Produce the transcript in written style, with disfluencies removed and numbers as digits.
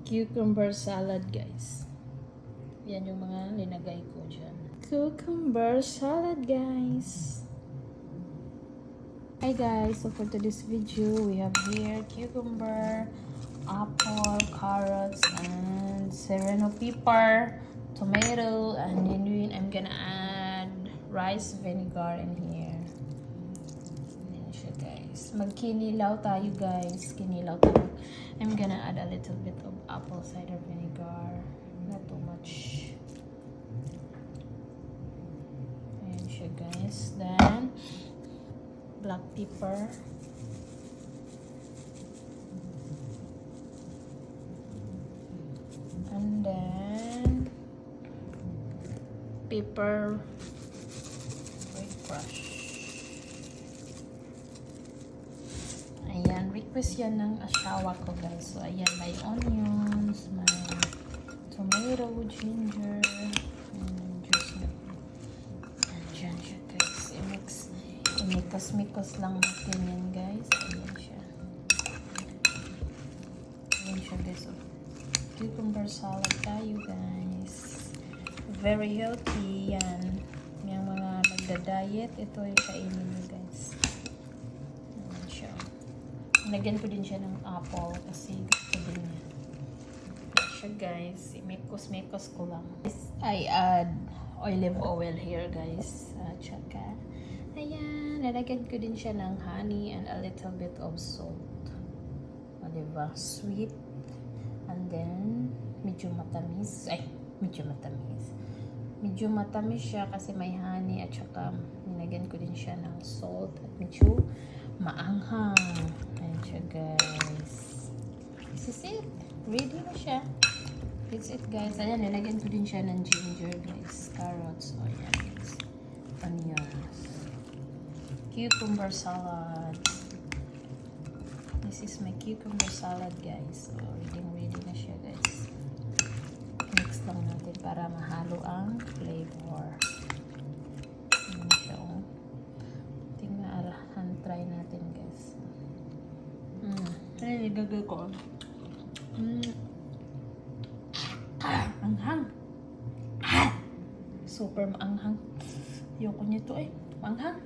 cucumber salad, guys. Yan yung mga linagay ko dyan. Cucumber salad, guys. Hi guys, so for today's video, we have here cucumber, apple, carrots, and serrano pepper, tomato, and then I'm gonna add rice vinegar in here. Yan siya, guys. Magkinilaw tayo, guys. Kinilaw tayo. I'm gonna add a little bit of apple cider vinegar. Not too much. Ayan siya, guys. Then, black pepper. And then, pepper crush. Ayan, request yan ng asawa ko, guys. So, ayan, may onions, may tomato, ginger, and juice na. Ayan siya, guys. Imikos-mikos lang natin yan, guys. Ayan siya. Ayan siya, guys. So, cucumber salad tayo, guys. Very healthy yan. Yung mga nagda-diet, ito yung kainin nyo, guys. Ayan siya. Lagyan ko din siya ng apple kasi gusto din niya. Ayan siya, guys. Imikos-mikos ko lang. I add olive oil here, guys. Tsaka, ayan. Lalagyan ko din siya ng honey and a little bit of salt. O, diba? Sweet. And then, medyo matamis. Ay, medyo matamis. Medyo matamis siya kasi may honey at saka nilagyan ko din siya ng salt at medyo maanghang. Ayan siya, guys. This is it. Ready na siya. That's it, guys. Ayan, nilagyan ko din siya ng ginger, guys. Carrots. O, ayan, guys. Onions. Cucumber salad. This is my cucumber salad, guys. So, ready na siya, guys. Mix lang natin para mahalo ang flavor. Ayan siya, oh. Tingnan, try natin, guys. Ano yung gagawin ko? Anghang. Super maanghang. Ayoko nito, eh. Maanghang.